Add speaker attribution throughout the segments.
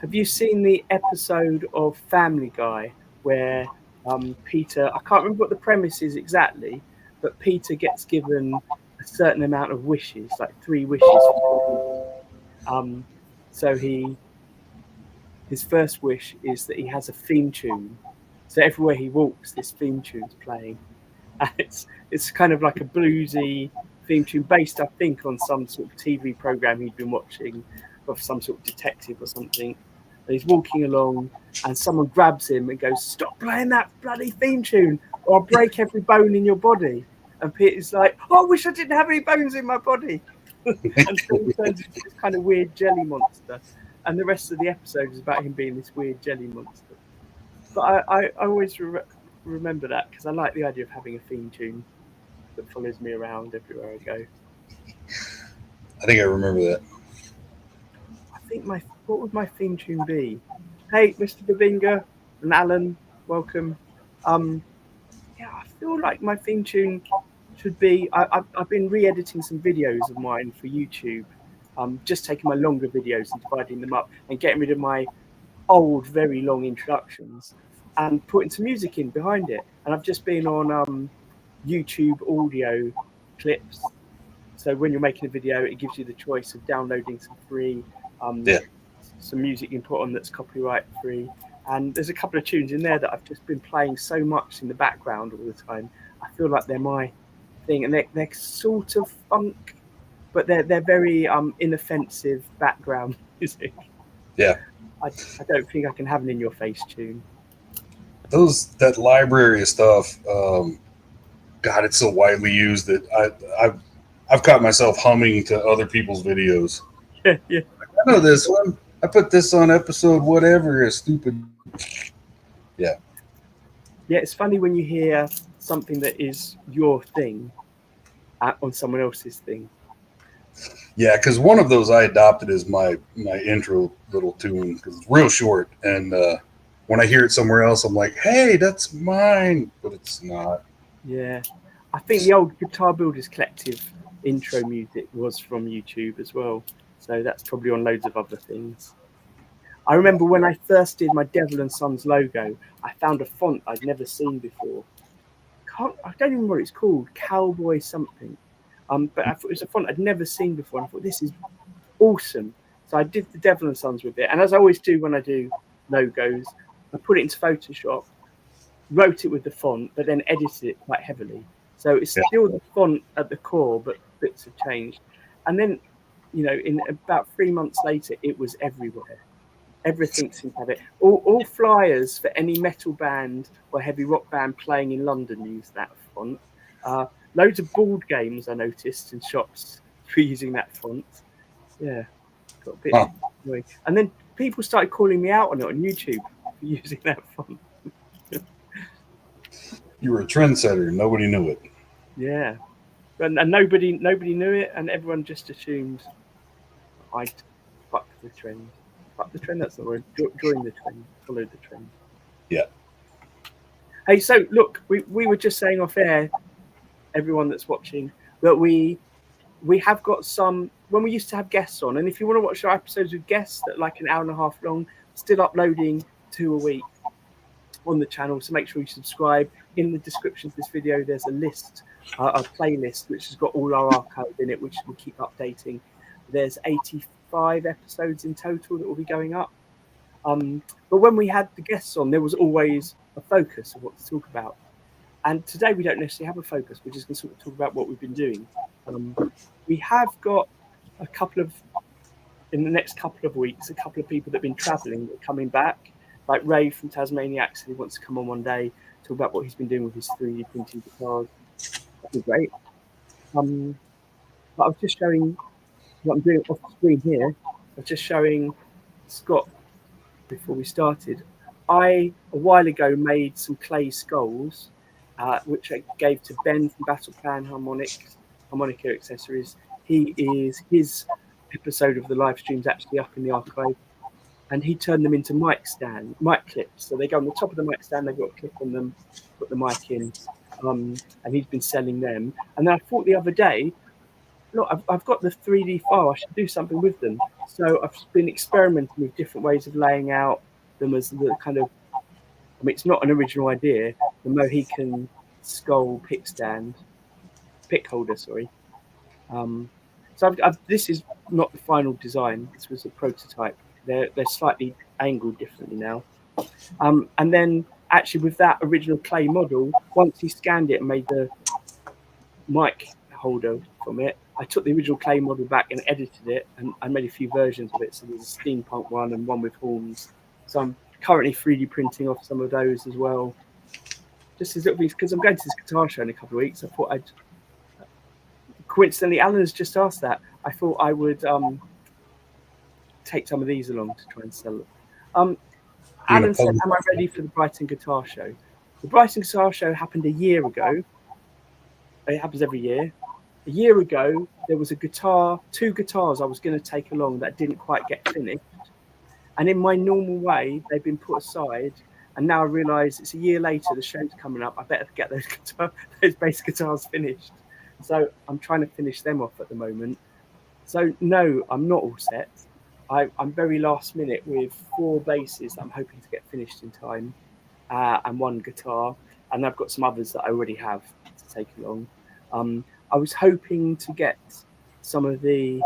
Speaker 1: Have you seen the episode of Family Guy where Peter, I can't remember what the premise is exactly, but Peter gets given a certain amount of wishes, like 3 wishes. So his first wish is that he has a theme tune. So everywhere he walks, this theme tune's playing. And it's kind of like a bluesy theme tune based, I think, on some sort of TV program he'd been watching of some sort of detective or something. And he's walking along and someone grabs him and goes, "Stop playing that bloody theme tune or I'll break every bone in your body." And Peter's like, "Oh, I wish I didn't have any bones in my body." And so he turns into this kind of weird jelly monster. And the rest of the episode is about him being this weird jelly monster. But I always remember that because I like the idea of having a theme tune that follows me around everywhere I go.
Speaker 2: I think I remember that.
Speaker 1: I think what would my theme tune be? Hey, Mr. Babinga and Alan, welcome. Yeah, I feel like my theme tune should be. I've been re-editing some videos of mine for YouTube. Just taking my longer videos and dividing them up and getting rid of my old, very long introductions and putting some music in behind it. And I've just been on YouTube audio clips. So when you're making a video, it gives you the choice of downloading some free, some music you can put on that's copyright free. And there's a couple of tunes in there that I've just been playing so much in the background all the time. I feel like they're my thing, and they're sort of funk, but they're very inoffensive background music.
Speaker 2: Yeah.
Speaker 1: I don't think I can have an in your face tune.
Speaker 2: That library of stuff, God, it's so widely used that I've caught myself humming to other people's videos.
Speaker 1: Yeah.
Speaker 2: I know this one. I put this on episode whatever is stupid. Yeah.
Speaker 1: Yeah, it's funny when you hear something that is your thing on someone else's thing.
Speaker 2: Yeah, because one of those I adopted as my intro little tune because it's real short, and when I hear it somewhere else, I'm like, "Hey, that's mine," but it's not.
Speaker 1: Yeah, I think the old Guitar Builders Collective intro music was from YouTube as well, so that's probably on loads of other things. I remember when I first did my Devil and Sons logo, I found a font I'd never seen before. I don't even know what it's called, Cowboy something. But I thought it was a font I'd never seen before, and I thought this is awesome. So I did the Devil and Sons with it, and as I always do when I do logos, I put it into Photoshop, wrote it with the font, but then edited it quite heavily. So it's still the font at the core, but bits have changed. And then, in about 3 months later, it was everywhere. Everything seemed to have it. All flyers for any metal band or heavy rock band playing in London use that font. Loads of board games I noticed in shops for using that font. Yeah, got a bit annoying. And then people started calling me out on it on YouTube for using that font.
Speaker 2: You were a trendsetter. Nobody knew it.
Speaker 1: Yeah, and nobody knew it, and everyone just assumed I'd fuck the trend. Fuck the trend. That's the word. Join the trend. Follow the trend.
Speaker 2: Yeah.
Speaker 1: Hey, so look, we were just saying off air, everyone that's watching, that we have got some, when we used to have guests on, and if you want to watch our episodes with guests that are like an hour and a half long, still uploading 2 a week on the channel, so make sure you subscribe. In the description of this video, there's a list, a playlist, which has got all our archive in it, which we'll keep updating. There's 85 episodes in total that will be going up. But when we had the guests on, there was always a focus of what to talk about. And today we don't necessarily have a focus. We're just going to sort of talk about what we've been doing. We have got in the next couple of weeks, a couple of people that have been travelling that are coming back. Like Ray from Tasmania actually wants to come on one day, talk about what he's been doing with his 3D printing guitars. That'd be great. But I was just showing what I'm doing off the screen here. I was just showing Scott before we started. A while ago, made some clay skulls, which I gave to Ben from Battle Plan Harmonica Accessories. His episode of the live stream's actually up in the archive, and he turned them into mic clips. So they go on the top of the mic stand, they've got a clip on them, put the mic in, and he's been selling them. And then I thought the other day, look, I've got the 3D file. I should do something with them. So I've been experimenting with different ways of laying out them as the kind of. I mean, it's not an original idea. The Mohican skull pick holder. Sorry. So this is not the final design. This was a prototype. They're slightly angled differently now. And then actually with that original clay model, once he scanned it and made the mic holder from it, I took the original clay model back and edited it, and I made a few versions of it. So there's a steampunk one and one with horns. So I'm currently 3D printing off some of those as well. Just as little things, because I'm going to this guitar show in a couple of weeks. I thought I'd. Coincidentally, Alan has just asked that. I thought I would take some of these along to try and sell them. Alan said, "Am I ready for the Brighton Guitar Show?" The Brighton Guitar Show happened a year ago. It happens every year. A year ago, there was two guitars I was going to take along that didn't quite get finished. And in my normal way, they've been put aside. And now I realise it's a year later, the show's coming up. I better get those bass guitars finished. So I'm trying to finish them off at the moment. So no, I'm not all set. I'm very last minute with 4 basses that I'm hoping to get finished in time, and 1 guitar. And I've got some others that I already have to take along. I was hoping to get some of the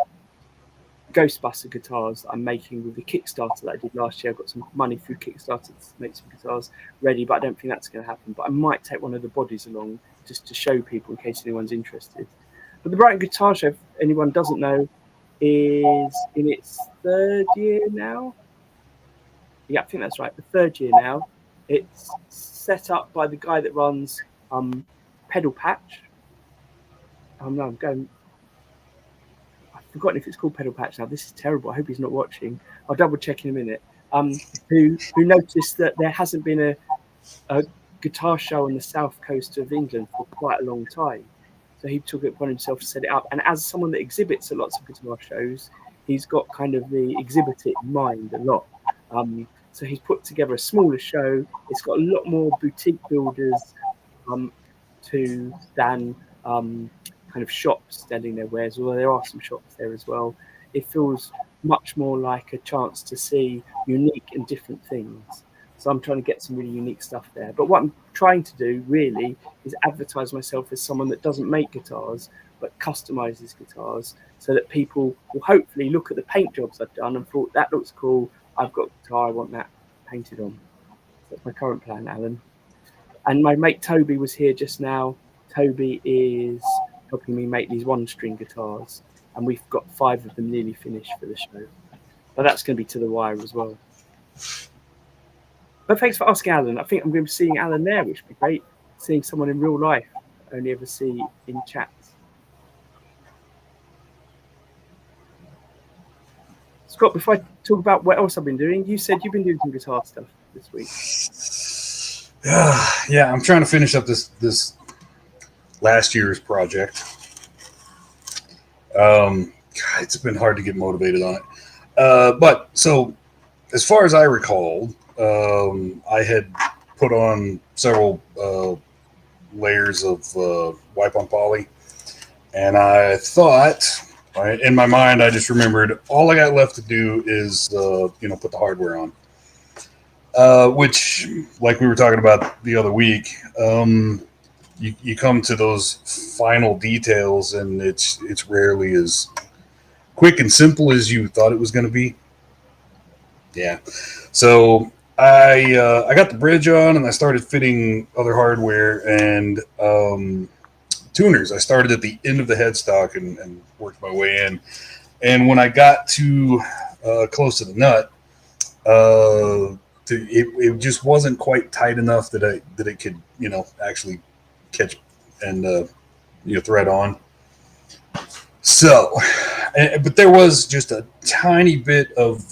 Speaker 1: Ghostbuster guitars that I'm making with the Kickstarter that I did last year. I've got some money through Kickstarter to make some guitars ready, but I don't think that's going to happen. But I might take one of the bodies along just to show people in case anyone's interested. But the Brighton Guitar Show, if anyone doesn't know, is in its 3rd year now. Yeah, I think that's right. The 3rd year now. It's set up by the guy that runs Pedal Patch. No, I'm going. I've forgotten if it's called Pedal Patch now. This is terrible. I hope he's not watching. I'll double check in a minute. Who noticed that there hasn't been a guitar show on the south coast of England for quite a long time. So he took it upon himself to set it up. And as someone that exhibits at lots of guitar shows, he's got kind of the exhibitor in mind a lot. So he's put together a smaller show. It's got a lot more boutique builders than kind of shops selling their wares, although there are some shops there as well. It feels much more like a chance to see unique and different things. So I'm trying to get some really unique stuff there. But what I'm trying to do really is advertise myself as someone that doesn't make guitars, but customizes guitars, so that people will hopefully look at the paint jobs I've done and thought, that looks cool. I've got a guitar, I want that painted on. That's my current plan, Alan. And my mate Toby was here just now. Toby is helping me make these 1-string guitars, and we've got 5 of them nearly finished for the show. But that's going to be to the wire as well. But thanks for asking, Alan. I think I'm going to be seeing Alan there, which would be great. Seeing someone in real life, I only ever see in chats. Scott, before I talk about what else I've been doing, you said you've been doing some guitar stuff this week.
Speaker 2: Yeah, I'm trying to finish up this last year's project. God, it's been hard to get motivated on it. But so, as far as I recall, I had put on several layers of wipe on poly, and I thought, right, in my mind, I just remembered all I got left to do is put the hardware on, which, like we were talking about the other week, you come to those final details, and it's rarely as quick and simple as you thought it was going to be. Yeah, so I got the bridge on, and I started fitting other hardware and tuners. I started at the end of the headstock and worked my way in. And when I got to close to the nut, it just wasn't quite tight enough that it could actually catch and thread on. So, but there was just a tiny bit of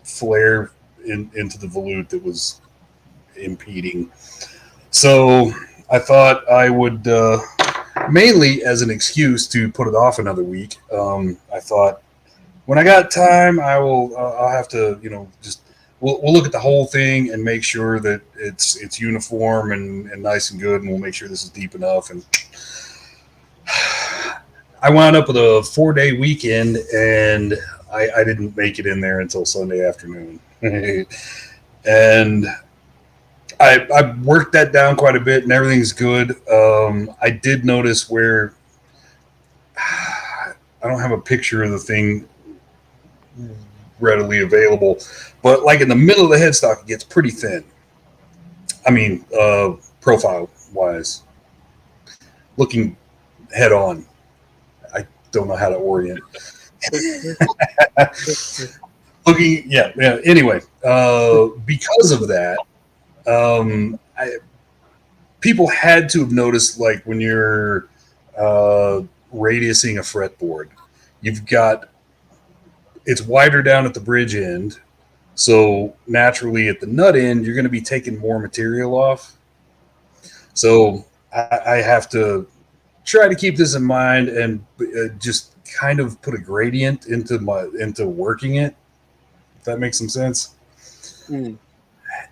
Speaker 2: flare into the volute that was impeding. So I thought I would, mainly as an excuse to put it off another week. I thought when I got time, I'll have to, we'll look at the whole thing and make sure that it's uniform and nice and good, and we'll make sure this is deep enough. And I wound up with a 4-day weekend, and I didn't make it in there until Sunday afternoon. And I worked that down quite a bit, and everything's good. I did notice where I don't have a picture of the thing readily available, but like in the middle of the headstock, it gets pretty thin. I mean, profile wise, looking head on, I don't know how to orient. Looking, yeah. Anyway, because of that, people had to have noticed, like when you're radiusing a fretboard, you've got it's wider down at the bridge end, so naturally at the nut end, you're going to be taking more material off. So I have to try to keep this in mind and just kind of put a gradient into working it. If that makes some sense.
Speaker 1: Mm.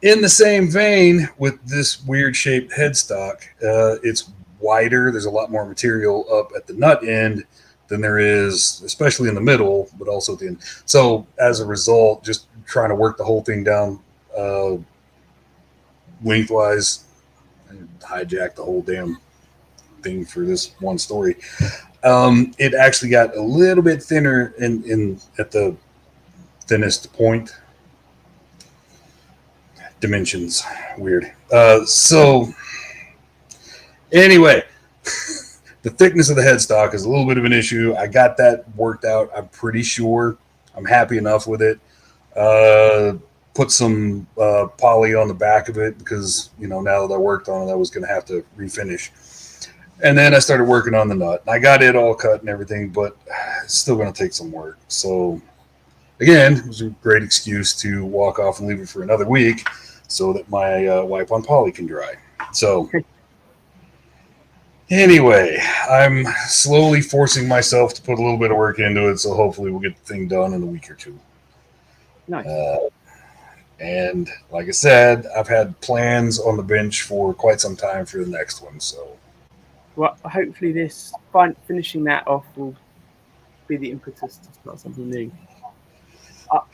Speaker 2: In the same vein, with this weird shaped headstock, it's wider. There's a lot more material up at the nut end than there is, especially in the middle, but also at the end. So as a result, just trying to work the whole thing down lengthwise and hijack the whole damn thing for this one story. It actually got a little bit thinner in at the thinnest point. Dimensions, weird. So anyway, the thickness of the headstock is a little bit of an issue. I got that worked out. I'm pretty sure. I'm happy enough with it. Put some poly on the back of it because, now that I worked on it, I was going to have to refinish. And then I started working on the nut. I got it all cut and everything, but it's still going to take some work. So again, it was a great excuse to walk off and leave it for another week so that my wipe on poly can dry. So anyway, I'm slowly forcing myself to put a little bit of work into it, so hopefully we'll get the thing done in a week or two.
Speaker 1: Nice.
Speaker 2: And like I said, I've had plans on the bench for quite some time for the next one. So,
Speaker 1: well, hopefully finishing that off will be the impetus to start something new.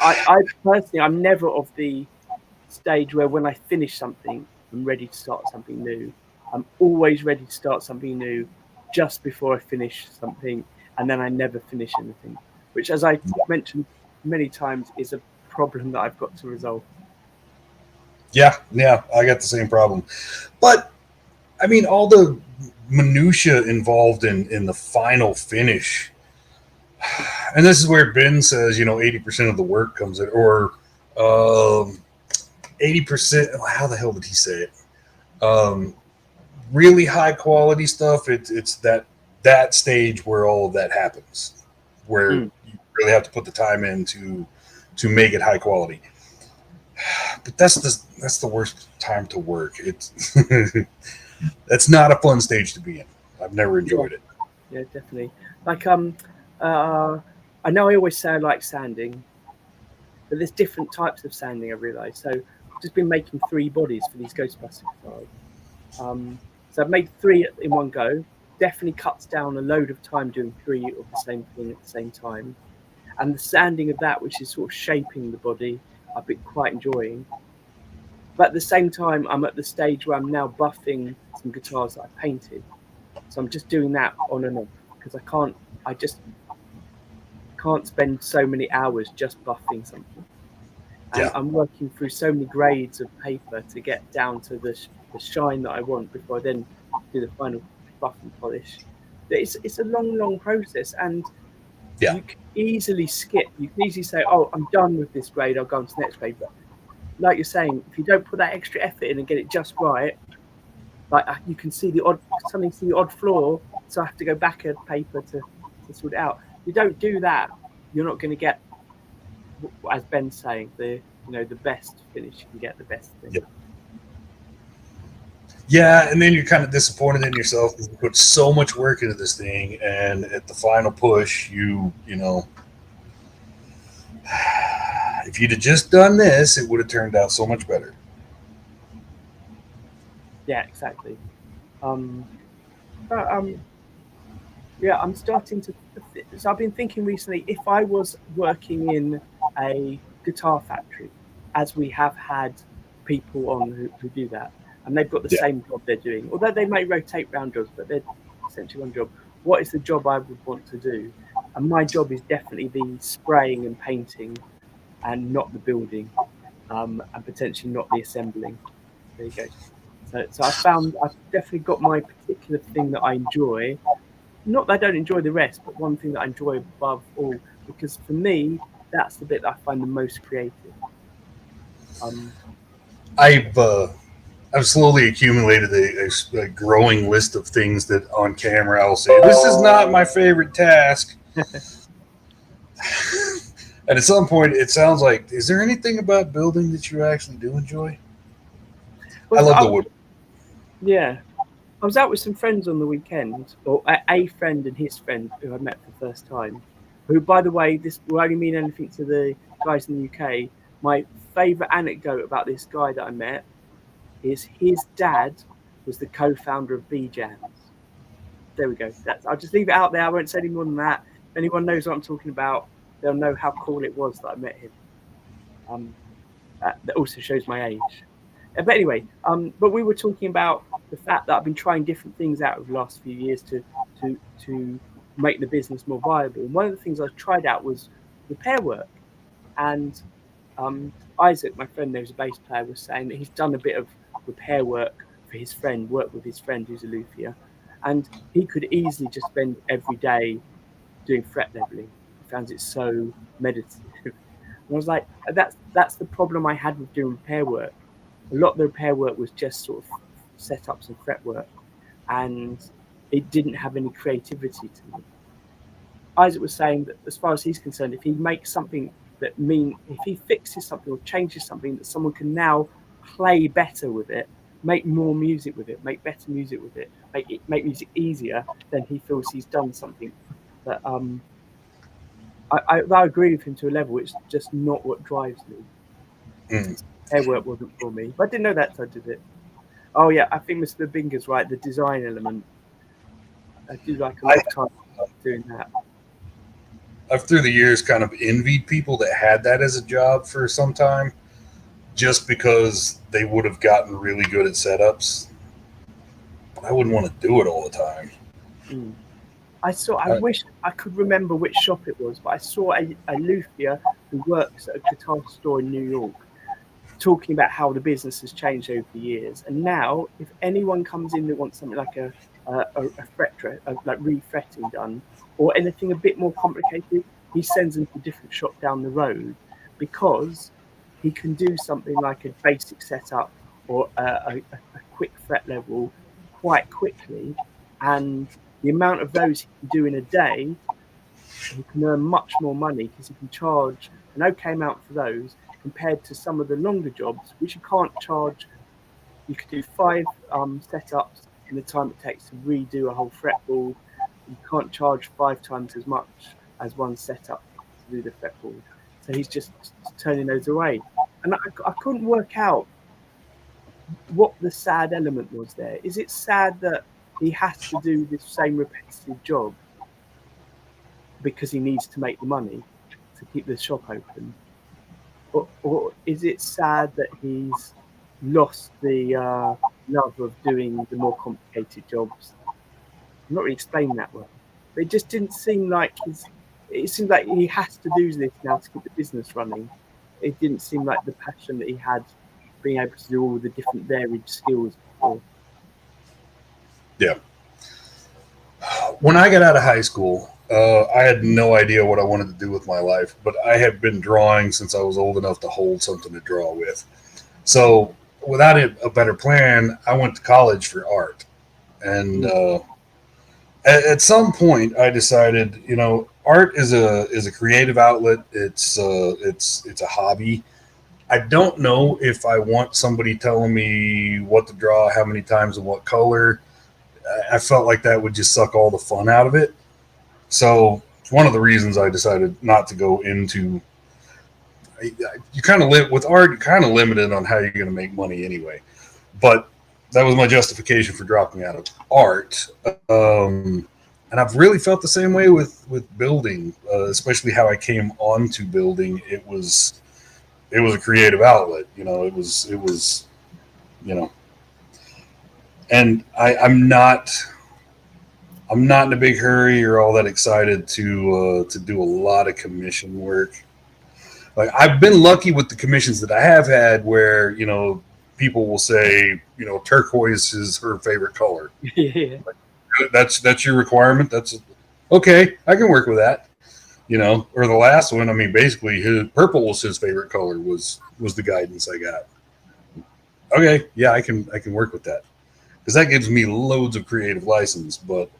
Speaker 1: I personally, I'm never of the stage where when I finish something, I'm ready to start something new. I'm always ready to start something new just before I finish something, and then I never finish anything, which, as I mentioned many times, is a problem that I've got to resolve.
Speaker 2: Yeah, I got the same problem. But, I mean, all the minutia involved in the final finish, and this is where Ben says, 80% of the work comes in, or 80%, how the hell did he say it? Really high quality stuff, it's that stage where all of that happens, where you really have to put the time in to make it high quality. But that's the worst time to work. It's that's not a fun stage to be in. I've never enjoyed it.
Speaker 1: Yeah, definitely. Like I know I always say I like sanding, but there's different types of sanding, I realise. So I've just been making 3 bodies for these Ghostbuster guitars. So I've made 3 in one go. Definitely cuts down a load of time doing 3 of the same thing at the same time. And the sanding of that, which is sort of shaping the body, I've been quite enjoying. But at the same time, I'm at the stage where I'm now buffing some guitars that I painted. So I'm just doing that on and off because I just can't spend so many hours just buffing something. And I'm working through so many grades of paper to get down to the shine that I want before I then do the final buff and polish. It's a long process, and you can easily skip. You can easily say, "Oh, I'm done with this grade. I'll go on to the next grade." But like you're saying, if you don't put that extra effort in and get it just right, like you can see the odd flaw, so I have to go back at paper to sort it out. If you don't do that, you're not going to get, as Ben's saying, the best finish. You can get the best thing.
Speaker 2: Yeah, and then you're kind of disappointed in yourself because you put so much work into this thing, and at the final push, if you'd have just done this, it would have turned out so much better.
Speaker 1: Yeah, exactly. Yeah, I'm starting to. So I've been thinking recently, if I was working in a guitar factory, as we have had people on who do that, and they've got the
Speaker 2: Yeah.
Speaker 1: same job they're doing, although they may rotate round jobs, but they're essentially one job. What is the job I would want to do? And my job is definitely the spraying and painting, and not the building, and potentially not the assembling. There you go. So I found I've definitely got my particular thing that I enjoy, not that I don't enjoy the rest, but one thing that I enjoy above all, because for me, that's the bit that I find the most creative. Um,
Speaker 2: I've I've slowly accumulated a growing list of things that on camera I'll say this is not my favorite task. And at some point, it sounds like, is there anything about building that you actually do enjoy? I
Speaker 1: well,
Speaker 2: love the wood.
Speaker 1: yeah, I was out with some friends on the weekend, or a friend and his friend who I met for the first time. Who, by the way, this will only mean anything to the guys in the UK. My favourite anecdote about this guy that I met is his dad was the co-founder of B Jams. There we go. I'll just leave it out there. I won't say any more than that. If anyone knows what I'm talking about, they'll know how cool it was that I met him. Um, that also shows my age. But anyway, but we were talking about the fact that I've been trying different things out over the last few years to make the business more viable. And one of the things I tried out was repair work. And Isaac, my friend who's a bass player, was saying that he's done a bit of repair work for his friend, work with his friend who's a luthier, and he could easily just spend every day doing fret leveling. He finds it so meditative. And I was like, that's the problem I had with doing repair work. A lot of the repair work was just sort of setups and fret work, and it didn't have any creativity to me. Isaac was saying that as far as he's concerned, if he makes something if he fixes something or changes something that someone can now play better with it, make more music with it, make better music with it, make music easier, then he feels he's done something. But I agree with him to a level. It's just not what drives me.
Speaker 2: Mm.
Speaker 1: Hair work wasn't for me, but I didn't know that, so I did it. Oh yeah, I think Mr. Binger's right. The design element, I do like a
Speaker 2: I,
Speaker 1: lot of time doing that.
Speaker 2: I've through the years kind of envied people that had that as a job for some time, just because they would have gotten really good at setups. But I wouldn't want to do it all the time.
Speaker 1: Mm. I
Speaker 2: I,
Speaker 1: wish I could remember which shop it was, but I saw a luthier who works at a guitar store in New York talking about how the business has changed over the years. And now, if anyone comes in that wants something like a like refretting done, or anything a bit more complicated, he sends them to a different shop down the road because he can do something like a basic setup or a quick fret level quite quickly. And the amount of those he can do in a day, he can earn much more money because he can charge an okay amount for those compared to some of the longer jobs, which you can't charge. You could do five setups in the time it takes to redo a whole fretboard. You can't charge 5 times as much as one setup to do the fretboard. So he's just turning those away. And I couldn't work out what the sad element was there. Is it sad that he has to do this same repetitive job because he needs to make the money to keep the shop open? Or is it sad that he's lost the love of doing the more complicated jobs? I'm not really explaining that well. But it just didn't seem like it seemed like he has to do this now to keep the business running. It didn't seem like the passion that he had being able to do all the different varied skills before.
Speaker 2: yeah. When I got out of high school, I had no idea what I wanted to do with my life, but I had been drawing since I was old enough to hold something to draw with. So, without a better plan, I went to college for art. And
Speaker 1: Mm.
Speaker 2: at some point, I decided, art is a creative outlet. It's a hobby. I don't know if I want somebody telling me what to draw, how many times, and what color. I felt like that would just suck all the fun out of it. So it's one of the reasons I decided not to go into. You kind of live with art. You're kind of limited on how you're going to make money anyway. But that was my justification for dropping out of art. And I've really felt the same way with building, especially how I came onto building. It was a creative outlet. It was you know, and I'm not in a big hurry or all that excited to do a lot of commission work. Like I've been lucky with the commissions that I have had, where people will say turquoise is her favorite color.
Speaker 1: Yeah.
Speaker 2: That's your requirement. That's okay. I can work with that. Or the last one. I mean, basically, his purple was his favorite color. Was the guidance I got. Okay, yeah, I can work with that because that gives me loads of creative license. But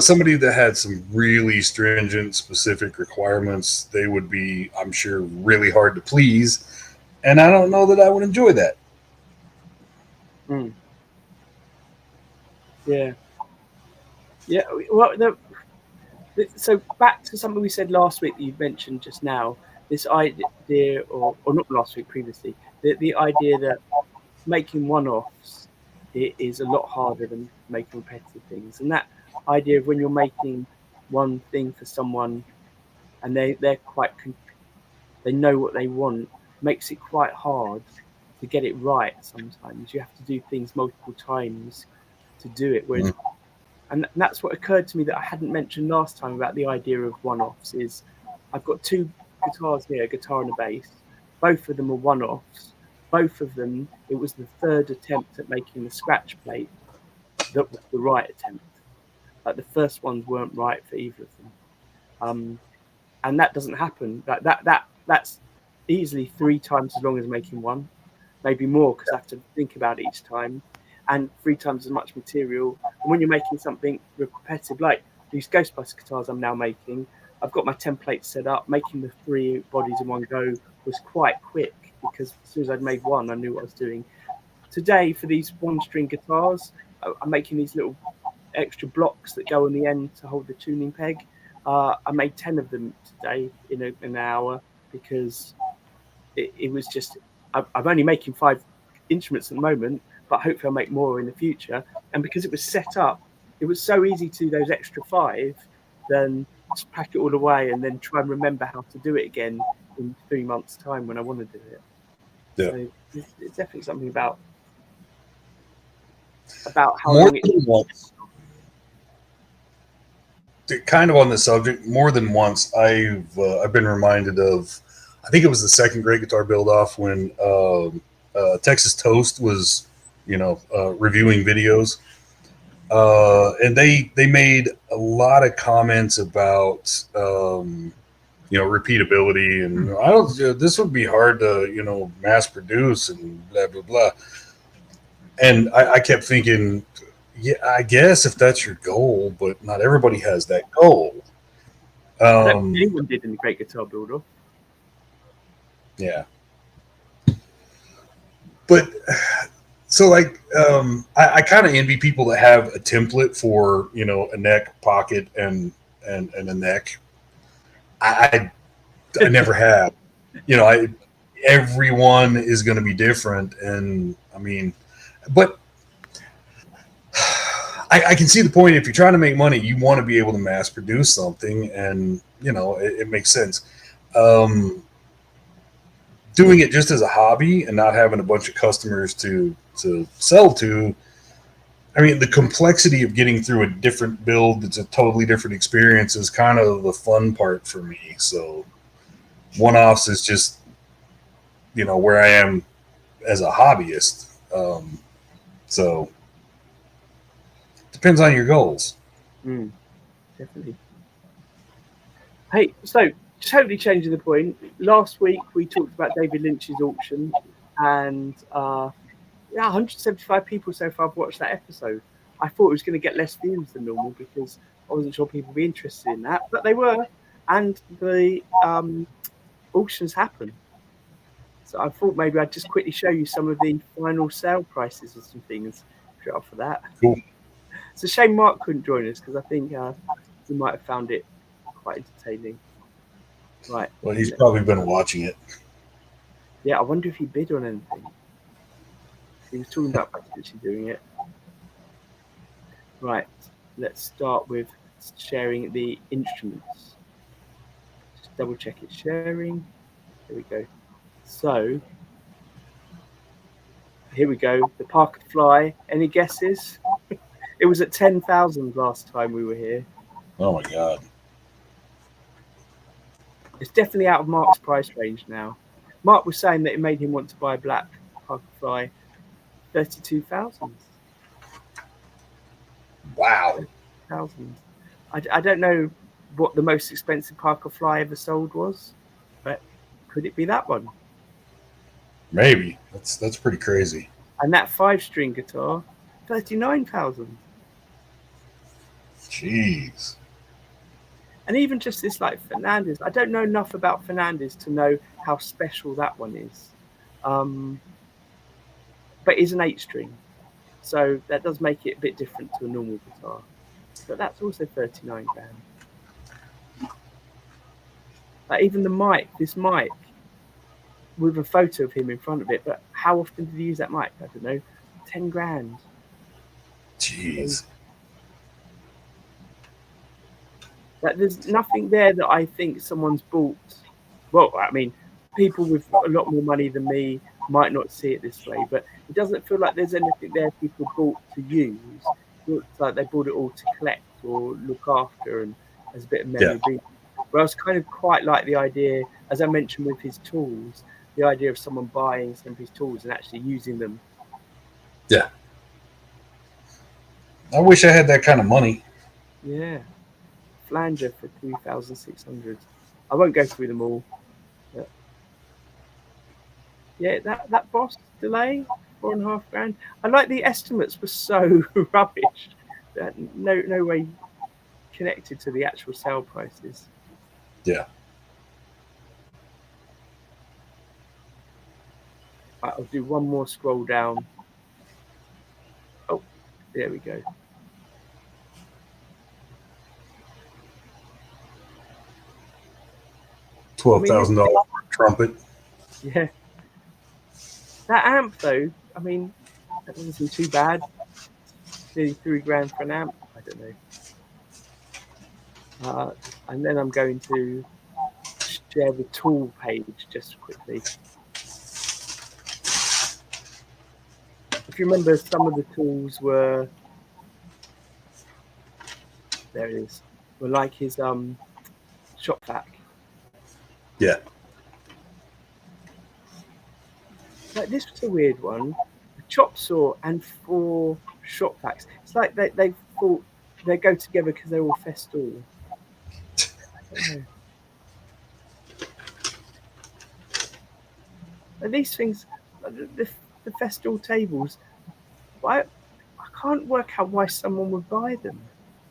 Speaker 2: somebody that had some really stringent, specific requirements, they would be, I'm sure, really hard to please, and I don't know that I would enjoy that.
Speaker 1: Mm. Yeah. Yeah. Well, so back to something we said last week that you mentioned just now. This idea, or not last week, previously, the idea that making one-offs is a lot harder than making repetitive things, and that idea of when you're making one thing for someone and they're they know what they want, makes it quite hard to get it right. Sometimes you have to do things multiple times to do it. Whereas, and that's what occurred to me that I hadn't mentioned last time about the idea of one-offs. Is I've got two guitars here, a guitar and a bass. Both of them are one-offs. Both of them, it was the third attempt at making the scratch plate that was the right attempt. Like the first ones weren't right for either of them. And that doesn't happen. That's easily 3 times as long as making one, maybe more because I have to think about it each time, and 3 times as much material. And when you're making something repetitive, like these Ghostbusters guitars I'm now making, I've got my template set up. Making the 3 bodies in one go was quite quick because as soon as I'd made one, I knew what I was doing. Today, for these one-string guitars, I'm making these little extra blocks that go on the end to hold the tuning peg. I made 10 of them today in an hour because it was just, I'm only making 5 instruments at the moment, but hopefully I'll make more in the future. And because it was set up, it was so easy to do those extra 5, then just pack it all away and then try and remember how to do it again in 3 months' time when I want to do it.
Speaker 2: Yeah.
Speaker 1: So it's definitely something about how
Speaker 2: More
Speaker 1: long it
Speaker 2: than once, kind of on this subject, more than once, I've been reminded of. I think it was the second Great Guitar Build Off when Texas Toast was, reviewing videos, and they made a lot of comments about repeatability, and I don't. This would be hard to mass produce and blah blah blah. And I kept thinking, yeah, I guess if that's your goal, but not everybody has that goal.
Speaker 1: I don't think anyone did in the Great Guitar Build Off.
Speaker 2: Yeah. But so like I kind of envy people that have a template for a neck, pocket, and a neck. I never have. Everyone is going to be different, and I mean, but I can see the point. If you're trying to make money, you want to be able to mass produce something, and it makes sense. Doing it just as a hobby and not having a bunch of customers to sell to, I mean, the complexity of getting through a different build that's a totally different experience is kind of the fun part for me. So one-offs is just where I am as a hobbyist. So depends on your goals.
Speaker 1: Definitely. Hey, so totally changing the point. Last week we talked about David Lynch's auction, and 175 people so far have watched that episode. I thought it was going to get less views than normal because I wasn't sure people would be interested in that, but they were, and the auctions happened. So I thought maybe I'd just quickly show you some of the final sale prices and some things. If you're up for that.
Speaker 2: Cool.
Speaker 1: It's a shame Mark couldn't join us because I think he might have found it quite entertaining. Right.
Speaker 2: Well, he's probably been watching it.
Speaker 1: Yeah, I wonder if he bid on anything. He was talking about potentially doing it. Right. let's start with sharing the instruments. Just double check it's sharing. There we go. So here we go. The Parker Fly. Any guesses? It was at 10,000 last time we were here.
Speaker 2: Oh my god.
Speaker 1: It's definitely out of Mark's price range now. Mark was saying that it made him want to buy a black Parker Fly. 32,000.
Speaker 2: Wow.
Speaker 1: 30,000. I don't know what the most expensive Parker Fly ever sold was, but could it be that one?
Speaker 2: Maybe. That's pretty crazy.
Speaker 1: And that 5-string guitar, 39,000.
Speaker 2: Jeez.
Speaker 1: And even just this like Fernandez, I don't know enough about Fernandez to know how special that one is. But it's an 8-string, so that does make it a bit different to a normal guitar. But that's also 39 grand. Like even the mic, this mic, with a photo of him in front of it, but how often did he use that mic? I don't know, 10 grand.
Speaker 2: Jeez.
Speaker 1: Like, there's nothing there that I think someone's bought. Well, I mean, people with a lot more money than me might not see it this way, but it doesn't feel like there's anything there people bought to use. It looks like they bought it all to collect or look after and as a bit of memorabilia. But I was kind of quite like the idea, as I mentioned with his tools, the idea of someone buying some of his tools and actually using them.
Speaker 2: Yeah. I wish I had that kind of money.
Speaker 1: Yeah. Flanger for 3,600. I won't go through them all. But yeah, that Boss delay, 4.5 grand. I like the estimates were so rubbish. That no way connected to the actual sale prices.
Speaker 2: Yeah.
Speaker 1: Right, I'll do one more scroll down. Oh, there we go.
Speaker 2: $12,000 trumpet.
Speaker 1: Yeah. That amp though, I mean, that doesn't seem too bad. Nearly 3 grand for an amp. I don't know. And then I'm going to share the tool page just quickly. If you remember, some of the tools were, there it is, were like his shop vac.
Speaker 2: Yeah.
Speaker 1: Like this was a weird one. A chop saw and 4 shop vacs. It's like they thought they go together because they're all Festool. I don't know. And these things, the Festool tables, I can't work out why someone would buy them.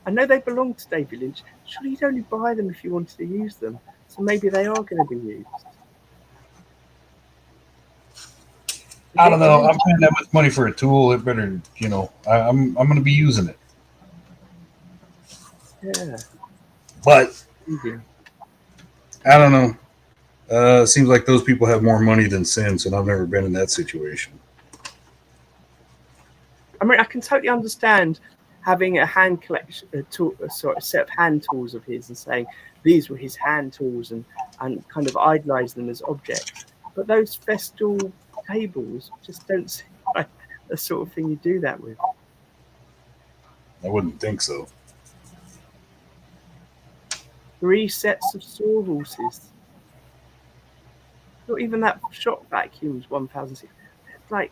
Speaker 1: I know they belong to David Lynch. Surely you'd only buy them if you wanted to use them. So maybe they are going to be used.
Speaker 2: I don't know. I'm paying that much money for a tool. It better, I'm going to be using it.
Speaker 1: Yeah.
Speaker 2: But
Speaker 1: Easy.
Speaker 2: I don't know. Seems like those people have more money than sense, and I've never been in that situation.
Speaker 1: I mean, I can totally understand having a hand collection, a set of hand tools of his and saying these were his hand tools and kind of idolize them as objects. But those Festool tables just don't seem like the sort of thing you do that with.
Speaker 2: I wouldn't think so.
Speaker 1: 3 sets of sawhorses. Not even that shop vacuums, 1,600. Like,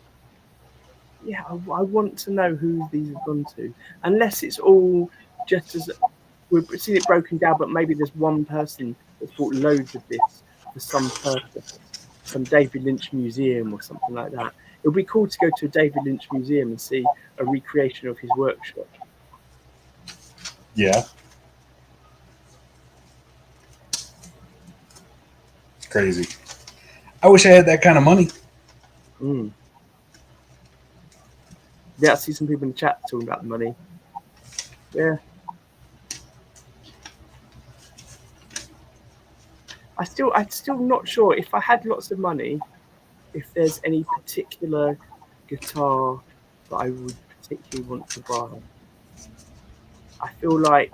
Speaker 1: yeah, I want to know who these have gone to. Unless it's all just as we've seen it broken down, but maybe there's one person that's bought loads of this for some purpose, some David Lynch museum or something like that. It would be cool to go to a David Lynch museum and see a recreation of his workshop.
Speaker 2: Yeah. It's crazy. I wish I had that kind of money.
Speaker 1: Yeah, I see some people in the chat talking about the money. Yeah. I'm still not sure if I had lots of money, if there's any particular guitar that I would particularly want to buy. I feel like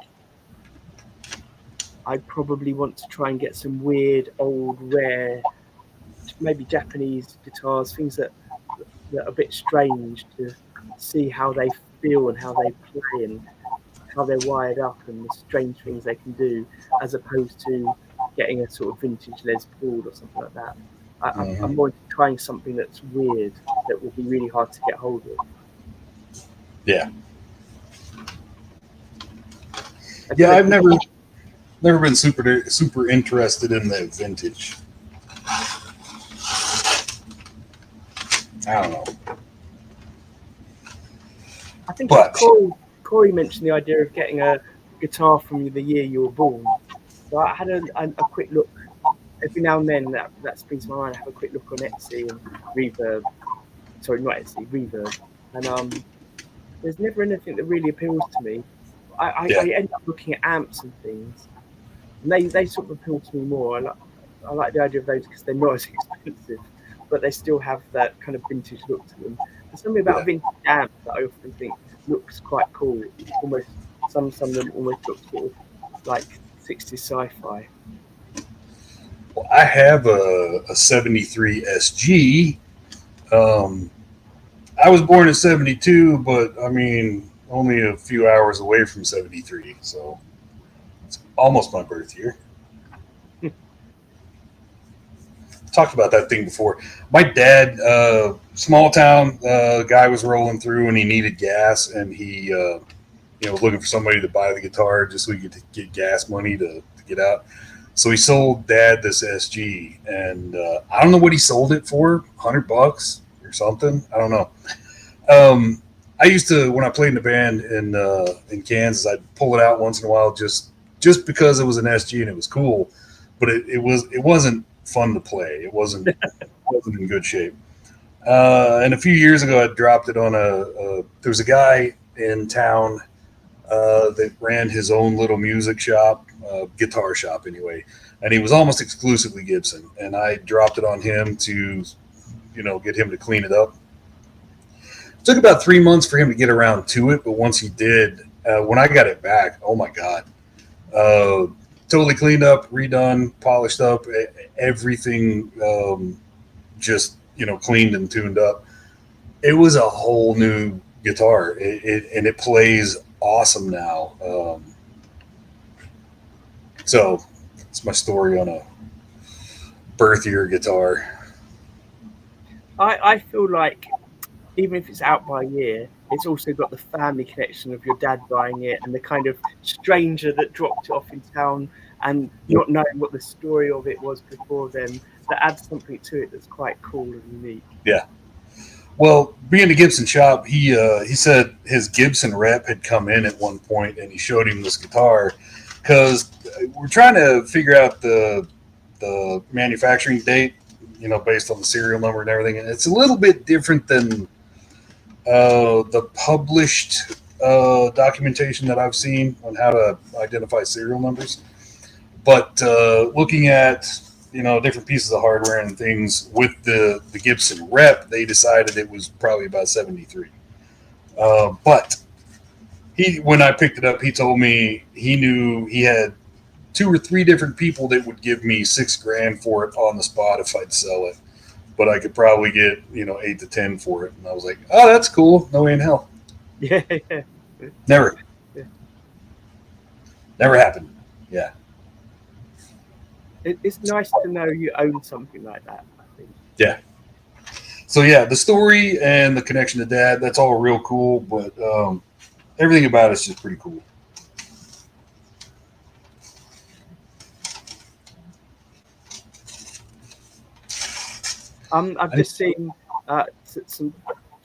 Speaker 1: I probably want to try and get some weird, old, rare, maybe Japanese guitars, things that are a bit strange, to see how they feel and how they play and how they're wired up and the strange things they can do, as opposed to getting a sort of vintage Les Paul or something like that. I'm more into trying something that's weird, that would be really hard to get hold of.
Speaker 2: Yeah. Yeah, I've never been super interested in the vintage. I don't know.
Speaker 1: I think Corey mentioned the idea of getting a guitar from the year you were born. So I had a quick look. Every now and then that springs to my mind. I have a quick look on Etsy and Reverb. Sorry, not Etsy, Reverb. And there's never anything that really appeals to me. I end up looking at amps and things, and they sort of appeal to me more. I like the idea of those because they're not as expensive, but they still have that kind of vintage look to them. There's something about a vintage amp that I often think looks quite cool. Almost some of them almost look sort of like 60s sci-fi.
Speaker 2: Well, I have a 73 SG. I was born in 72, but I mean, only a few hours away from 73. So it's almost my birth year. Talked about that thing before. My dad, small town guy, was rolling through and he needed gas, and he, was looking for somebody to buy the guitar just so he could get gas money to get out. So he sold Dad this SG, and I don't know what he sold it for, $100 or something. I don't know. I used to, when I played in the band in Kansas, I'd pull it out once in a while just because it was an SG and it was cool, but it wasn't fun to play. It wasn't in good shape. And a few years ago, I dropped it on there was a guy in town that ran his own little music shop, guitar shop anyway, and he was almost exclusively Gibson. And I dropped it on him to, get him to clean it up. It took about 3 months for him to get around to it, but once he did, when I got it back, oh my God. Totally cleaned up, redone, polished up, everything just, cleaned and tuned up. It was a whole new guitar, and it plays awesome now. So it's my story on a birth year guitar.
Speaker 1: I feel like even if it's out by year, it's also got the family connection of your dad buying it and the kind of stranger that dropped it off in town and not knowing what the story of it was before then. That adds something to it that's quite cool and unique.
Speaker 2: Yeah. Well, being a Gibson shop, he said his Gibson rep had come in at one point and he showed him this guitar because we're trying to figure out the manufacturing date, based on the serial number and everything. And it's a little bit different than the published documentation that I've seen on how to identify serial numbers. But looking at different pieces of hardware and things with the Gibson rep, they decided it was probably about 73. But when I picked it up, he told me he knew he had 2 or 3 different people that would give me $6,000 for it on the spot if I'd sell it. But I could probably get 8 to 10 for it, and I was like, "Oh, that's cool. No way in hell."
Speaker 1: Yeah.
Speaker 2: Never happened. Yeah.
Speaker 1: It's nice to know you own something like that, I think.
Speaker 2: Yeah. So yeah, the story and the connection to Dad, that's all real cool, but everything about it's just pretty cool.
Speaker 1: I've just seen some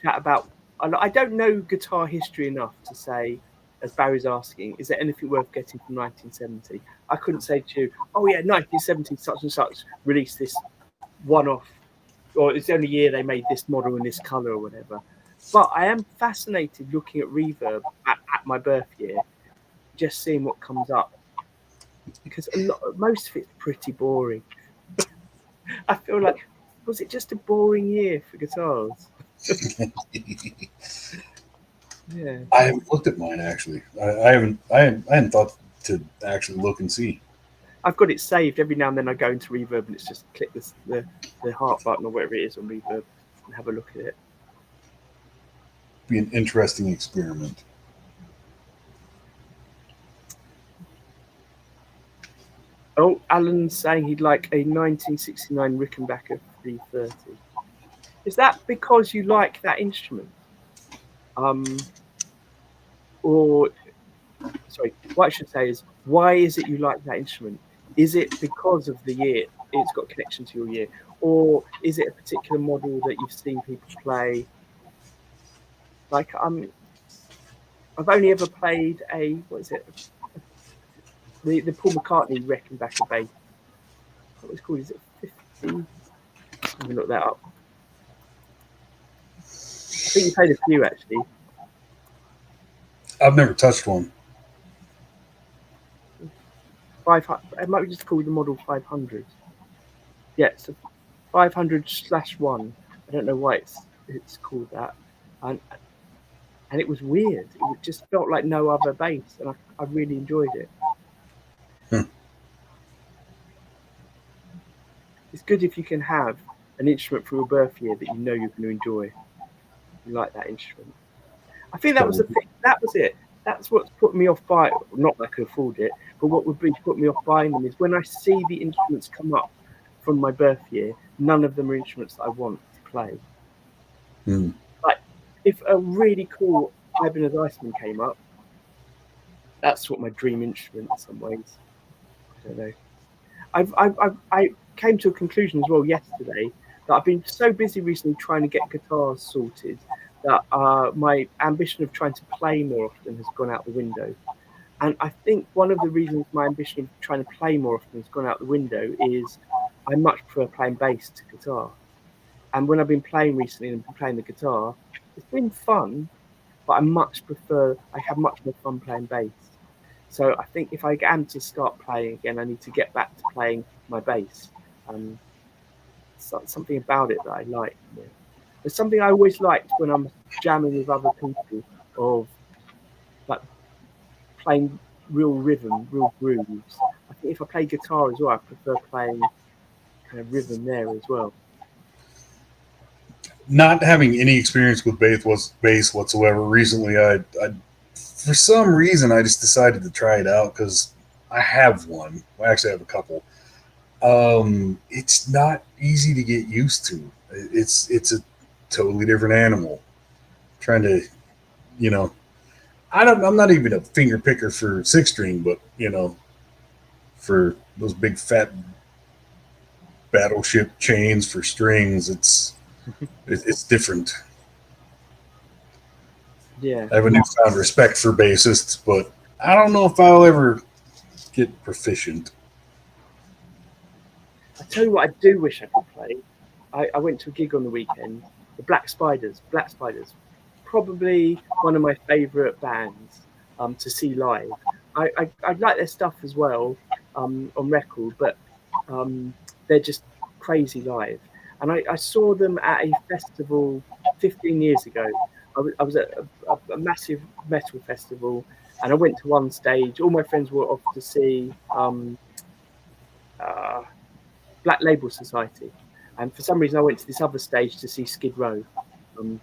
Speaker 1: chat about. I don't know guitar history enough to say, as Barry's asking, is there anything worth getting from 1970? I couldn't say to you, oh yeah, 1970 such and such released this one-off, or it's the only year they made this model in this color or whatever. But I am fascinated looking at Reverb at my birth year, just seeing what comes up, because most of it's pretty boring. I feel like, was it just a boring year for guitars? Yeah.
Speaker 2: I haven't looked at mine actually. I hadn't thought to actually look and see.
Speaker 1: I've got it saved. Every now and then I go into Reverb and it's just click the heart button or whatever it is on Reverb and have a look at it.
Speaker 2: Be an interesting experiment.
Speaker 1: Oh, Alan's saying he'd like a 1969 Rickenbacker 330. Is that because you like that instrument? Or, sorry, what I should say is, why is it you like that instrument? Is it because of the year? It's got a connection to your year, or is it a particular model that you've seen people play? Like, I've only ever played what is it? The Paul McCartney Rickenbacker bass. What was it called? Is it 50? Let me look that up. I think you played a few actually.
Speaker 2: I've never touched one.
Speaker 1: 500. It might be just called the Model 500. Yeah, it's a 500/1. I don't know why it's called that, and it was weird. It just felt like no other bass, and I really enjoyed it.
Speaker 2: Hmm.
Speaker 1: It's good if you can have an instrument for your birth year that you know you're going to enjoy. You like that instrument. I think that was the thing. That was it. That's what's put me off buying. Not that I could afford it, but what would be put me off buying them is when I see the instruments come up from my birth year. None of them are instruments that I want to play.
Speaker 2: Hmm.
Speaker 1: Like if a really cool Ibanez Iceman came up, that's what my dream instrument in some ways. I don't know. I came to a conclusion as well yesterday that I've been so busy recently trying to get guitars sorted that my ambition of trying to play more often has gone out the window. And I think one of the reasons my ambition of trying to play more often has gone out the window is I much prefer playing bass to guitar. And when I've been playing recently and been playing the guitar, it's been fun, but I have much more fun playing bass. So I think if I am to start playing again, I need to get back to playing my bass. Something about it that I like. Yeah. There's something I always liked when I'm jamming with other people of like playing real rhythm, real grooves. I think if I play guitar as well, I prefer playing kind of rhythm there as well.
Speaker 2: Not having any experience with bass whatsoever. Recently, I for some reason I just decided to try it out because I have one. I actually have a couple. It's not easy to get used to. It's a totally different animal. Trying to, you know, I'm not even a finger picker for six string, but for those big fat battleship chains for strings, it's different.
Speaker 1: Yeah.
Speaker 2: I have a newfound respect for bassists, but I don't know if I'll ever get proficient.
Speaker 1: I tell you what, I do wish I could play. I went to a gig on the weekend. The Black Spiders. Black Spiders, probably one of my favourite bands to see live. I like their stuff as well on record, but they're just crazy live. And I saw them at a festival 15 years ago. I was at a massive metal festival, and I went to one stage. All my friends were off to see Black Label Society, and for some reason I went to this other stage to see Skid Row. Um,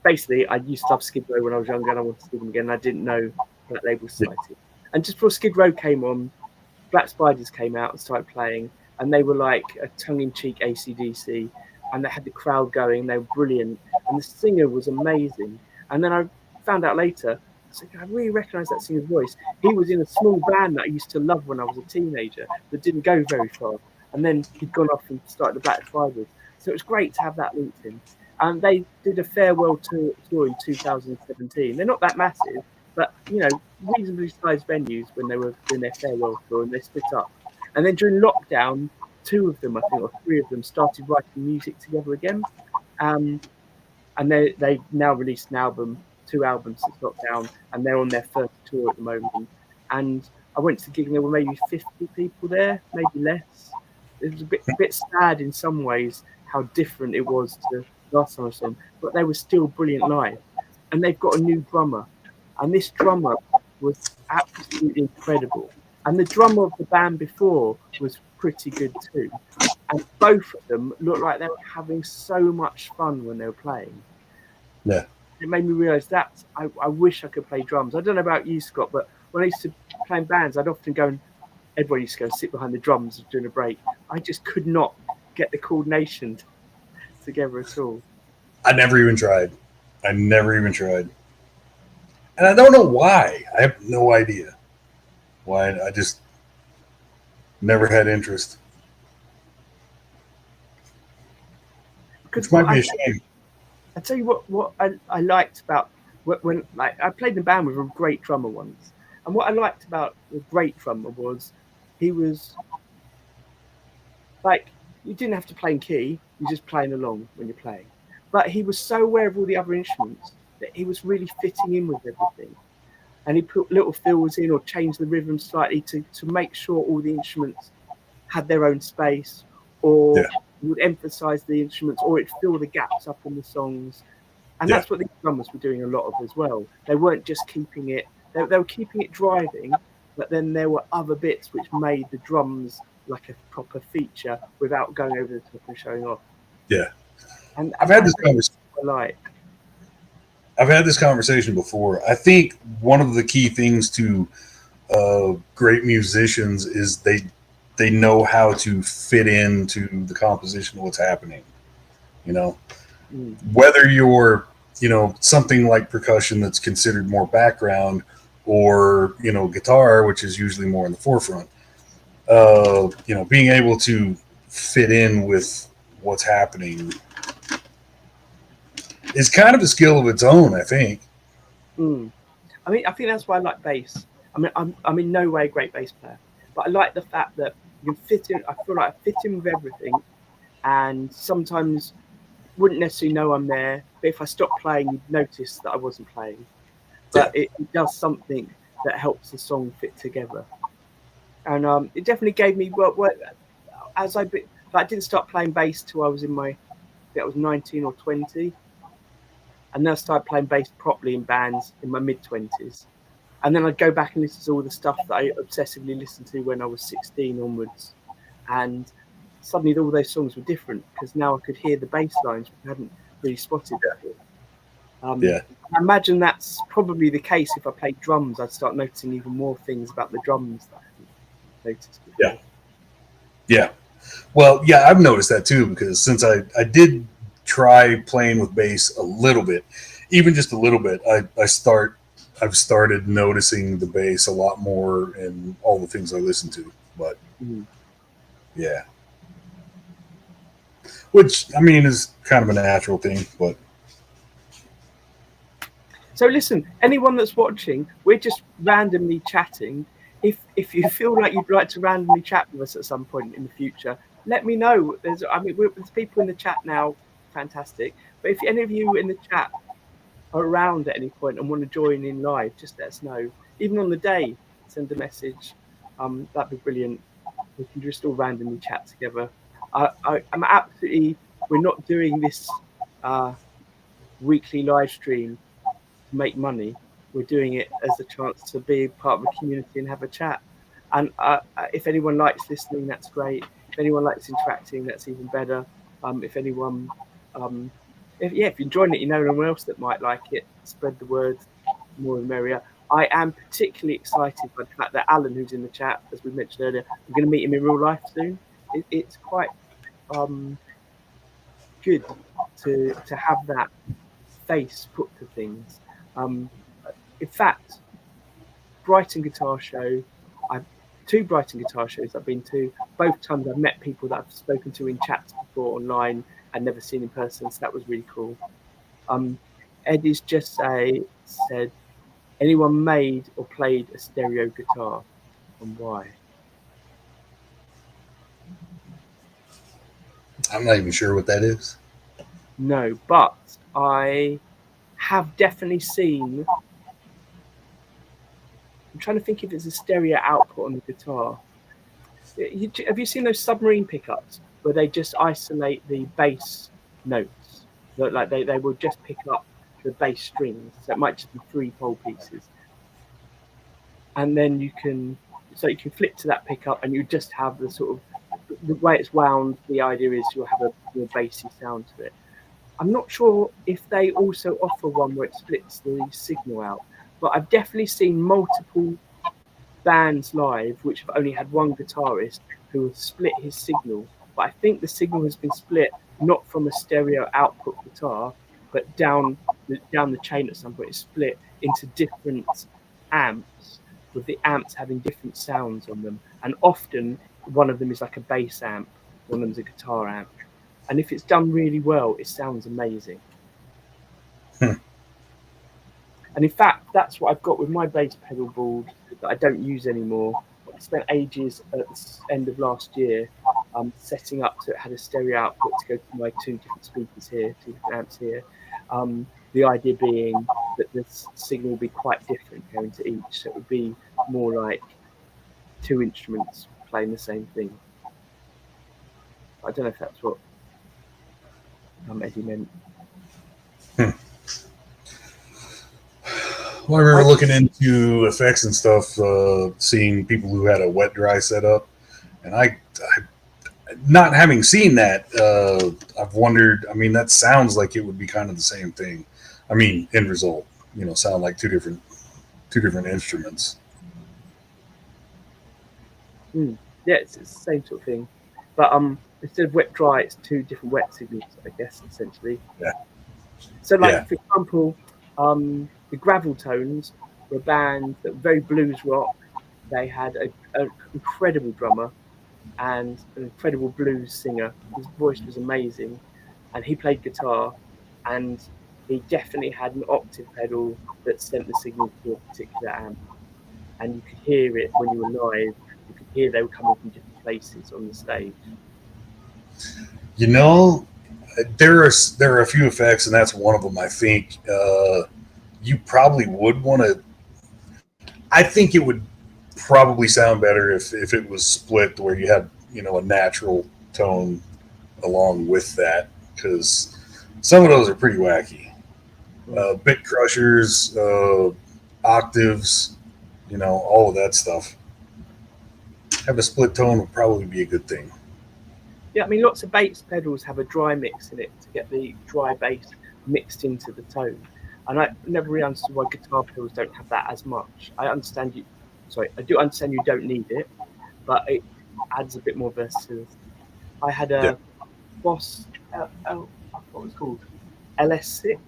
Speaker 1: basically I used to love Skid Row when I was younger, and I wanted to see them again. And I didn't know Black Label Society, and just before Skid Row came on, Black Spiders came out and started playing, and they were like a tongue-in-cheek AC/DC, and they had the crowd going. They were brilliant, and the singer was amazing. And then I found out later, I really recognise that singer's voice. He was in a small band that I used to love when I was a teenager that didn't go very far, and then he'd gone off and started the Black Spiders. So it was great to have that linked in. And they did a farewell tour in 2017. They're not that massive, but reasonably sized venues when they were doing their farewell tour, and they split up. And then during lockdown, two of them, I think, or three of them, started writing music together again. And they've now released an album, 2 albums since lockdown, and they're on their first tour at the moment. And I went to the gig, and there were maybe 50 people there, maybe less. It was a bit sad in some ways how different it was to last time I saw them, but they were still brilliant live. and they've got a new drummer, and this drummer was absolutely incredible. And the drummer of the band before was pretty good too. And both of them looked like they were having so much fun when they were playing.
Speaker 2: Yeah.
Speaker 1: It made me realise that I wish I could play drums. I don't know about you, Scott, but when I used to play in bands, I'd often go and everybody used to go and sit behind the drums during a break. I just could not get the coordination together at all.
Speaker 2: I never even tried. I never even tried. And I don't know why. I have no idea why. I just never had interest.
Speaker 1: Because
Speaker 2: Which might be a shame.
Speaker 1: I tell you what I liked about when like I played in a band with a great drummer once, and what I liked about the great drummer was he was like you didn't have to play in key, you're just playing along when you're playing. But he was so aware of all the other instruments that he was really fitting in with everything. And he put little fills in or changed the rhythm slightly to make sure all the instruments had their own space, or would emphasize the instruments, or it'd fill the gaps up in the songs. And that's what the drummers were doing a lot of as well. They weren't just keeping it, they were keeping it driving, but then there were other bits which made the drums like a proper feature without going over the top and showing off.
Speaker 2: Yeah.
Speaker 1: And
Speaker 2: I've had this conversation. I've had this conversation before. I think one of the key things to great musicians is they know how to fit into the composition of what's happening. You know, whether you're something like percussion that's considered more background, or guitar, which is usually more in the forefront. Being able to fit in with what's happening is kind of a skill of its own, I think.
Speaker 1: I mean, I think that's why I like bass. I mean, I'm in no way a great bass player, but I like the fact that you can fit in. I feel like I fit in with everything, and sometimes wouldn't necessarily know I'm there. But if I stopped playing, you'd notice that I wasn't playing. But it does something that helps the song fit together, and it definitely gave me as I didn't start playing bass till I was I was 19 or 20. And then I started playing bass properly in bands in my mid-20s. And then I'd go back and listen to all the stuff that I obsessively listened to when I was 16 onwards. And suddenly all those songs were different because now I could hear the bass lines which I hadn't really spotted before. I imagine that's probably the case if I played drums. I'd start noticing even more things about the drums that I hadn't noticed before.
Speaker 2: Yeah. Well, yeah, I've noticed that too, because since I did try playing with bass a little bit, even just a little bit, I've started noticing the bass a lot more in all the things I listen to. But yeah, which I mean is kind of a natural thing. But
Speaker 1: so listen, anyone that's watching, we're just randomly chatting. If you feel like you'd like to randomly chat with us at some point in the future, let me know. There's people in the chat now. Fantastic. But if any of you in the chat are around at any point and want to join in live, just let us know. Even on the day, send a message. That'd be brilliant. We can just all randomly chat together. I'm absolutely. We're not doing this weekly live stream to make money. We're doing it as a chance to be part of a community and have a chat. And if anyone likes listening, that's great. If anyone likes interacting, that's even better. If anyone if you're enjoying it, you know anyone else that might like it, spread the word, more the merrier. I am particularly excited by the fact that Alan, who's in the chat, as we mentioned earlier, we're going to meet him in real life soon. It's quite good to have that face put to things. In fact, Brighton Guitar Show, two Brighton Guitar shows I've been to. Both times I've met people that I've spoken to in chats before online and never seen in person, so that was really cool. Eddie's just said, anyone made or played a stereo guitar, and why?
Speaker 2: I'm not even sure what that is.
Speaker 1: No, but I have definitely seen. I'm trying to think if it's a stereo output on the guitar. Have you seen those submarine pickups where they just isolate the bass notes? Like they will just pick up the bass strings. So it might just be 3 pole pieces. And then you can flip to that pickup and you just have the sort of, the way it's wound, the idea is you'll have a more bassy sound to it. I'm not sure if they also offer one where it splits the signal out, but I've definitely seen multiple bands live which have only had one guitarist who has split his signal. But I think the signal has been split not from a stereo output guitar, but down the chain at some point. It's split into different amps, with the amps having different sounds on them. And often one of them is like a bass amp, one of them's a guitar amp. And if it's done really well, it sounds amazing.
Speaker 2: Hmm.
Speaker 1: And in fact, that's what I've got with my bass pedal board that I don't use anymore. I spent ages at the end of last year setting up so it had a stereo output to go to my 2 different speakers here, 2 different amps here. The idea being that the signal will be quite different going to each, so it would be more like 2 instruments playing the same thing. I don't know if that's what Eddie meant.
Speaker 2: Well, I remember looking into effects and stuff, seeing people who had a wet dry setup, and I not having seen that, I've wondered. I mean, that sounds like it would be kind of the same thing. I mean, end result, sound like two different instruments.
Speaker 1: Yeah, it's the same sort of thing, but instead of wet dry, it's 2 different wet signals, I guess, essentially.
Speaker 2: Yeah.
Speaker 1: So, like for example, the Gravel Tones were a band that were very blues rock. They had an incredible drummer and an incredible blues singer. His voice was amazing, and he played guitar, and he definitely had an octave pedal that sent the signal to a particular amp, and you could hear it when you were live. You could hear they were coming from different places on the stage.
Speaker 2: There are a few effects, and that's one of them. I think you probably would want to. I think it would probably sound better if it was split where you had a natural tone along with that, because some of those are pretty wacky. Bit crushers, octaves, all of that stuff. Have a split tone would probably be a good thing.
Speaker 1: Yeah, I mean, lots of bass pedals have a dry mix in it to get the dry bass mixed into the tone. And I never really understood why guitar pedals don't have that as much. I do understand you don't need it, but it adds a bit more versatility. I had a Boss, what was it called? LS6.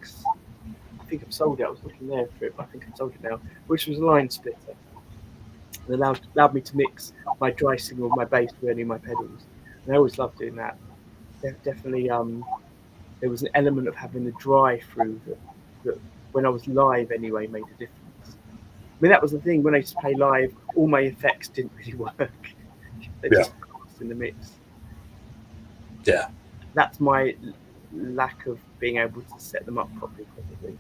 Speaker 1: I think I've sold it. I was looking there for it, but I think I've sold it now, which was a line splitter. It allowed me to mix my dry signal with my bass with any of my pedals. And I always loved doing that. Definitely, there was an element of having the dry through that when I was live anyway made a difference. I mean, that was the thing. When I used to play live, all my effects didn't really work. They just passed in the mix.
Speaker 2: Yeah.
Speaker 1: That's my lack of being able to set them up properly, probably.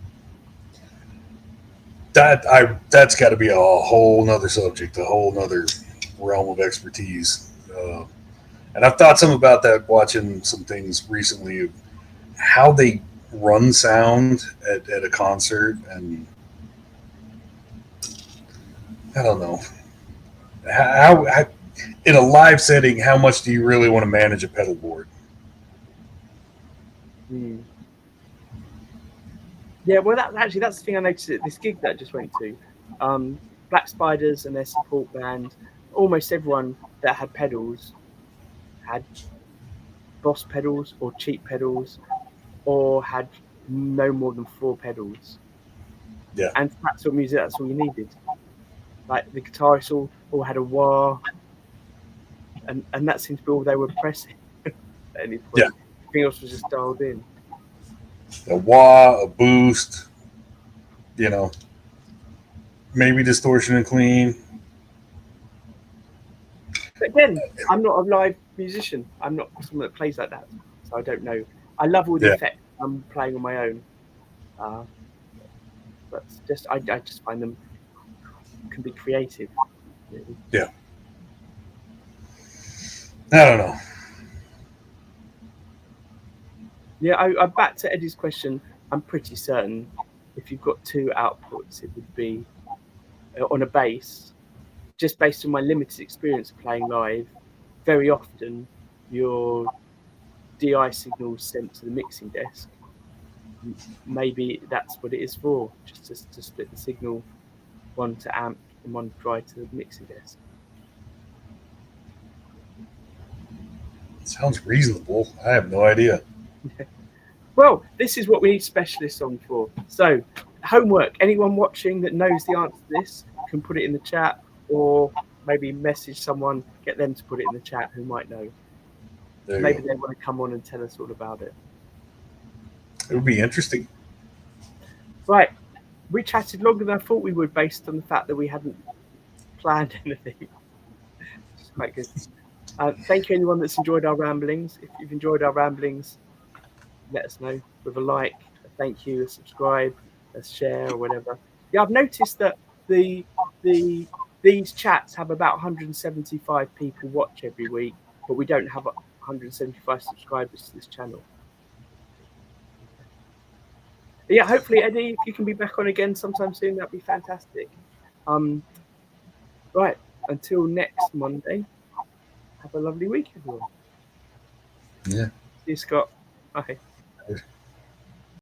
Speaker 2: That's got to be a whole nother subject, a whole nother realm of expertise. And I've thought some about that watching some things recently of how they run sound at a concert, and I don't know how in a live setting, how much do you really want to manage a pedal board?
Speaker 1: Yeah, well, that's the thing I noticed at this gig that I just went to. Black Spiders and their support band, almost everyone that had pedals had Boss pedals or cheap pedals, or had no more than 4 pedals.
Speaker 2: Yeah.
Speaker 1: And for that sort of music, that's all you needed. Like the guitarists all had a wah, and that seemed to be all they were pressing at any point.
Speaker 2: Yeah.
Speaker 1: Everything else was just dialed in.
Speaker 2: A wah, a boost, maybe distortion and clean.
Speaker 1: But again, I'm not a live musician. I'm not someone that plays like that, so I don't know. I love all the effects I'm playing on my own, but I just find them can be creative. Really.
Speaker 2: Yeah. I don't know.
Speaker 1: Yeah, I back to Eddie's question. I'm pretty certain if you've got two outputs, it would be on a bass. Just based on my limited experience of playing live, very often your DI signal sent to the mixing desk. Maybe that's what it is for, just to split the signal, one to amp and one dry to the mixing desk.
Speaker 2: Sounds reasonable. I have no idea.
Speaker 1: Well, this is what we need specialists on for. So, homework. Anyone watching that knows the answer to this can put it in the chat, or maybe message someone, get them to put it in the chat who might know.
Speaker 2: There you
Speaker 1: Maybe
Speaker 2: go.
Speaker 1: they want to come on and tell us all about it.
Speaker 2: It would be interesting.
Speaker 1: Right. We chatted longer than I thought we would based on the fact that we hadn't planned anything. It's quite good. Thank you, anyone that's enjoyed our ramblings. If you've enjoyed our ramblings, let us know with a like, a thank you, a subscribe, a share, or whatever. Yeah, I've noticed that these chats have about 175 people watch every week, but we don't have 175 subscribers to this channel. But yeah, hopefully, Eddie, if you can be back on again sometime soon, that'd be fantastic. Right, until next Monday, have a lovely week, everyone.
Speaker 2: Yeah.
Speaker 1: See you, Scott. Bye.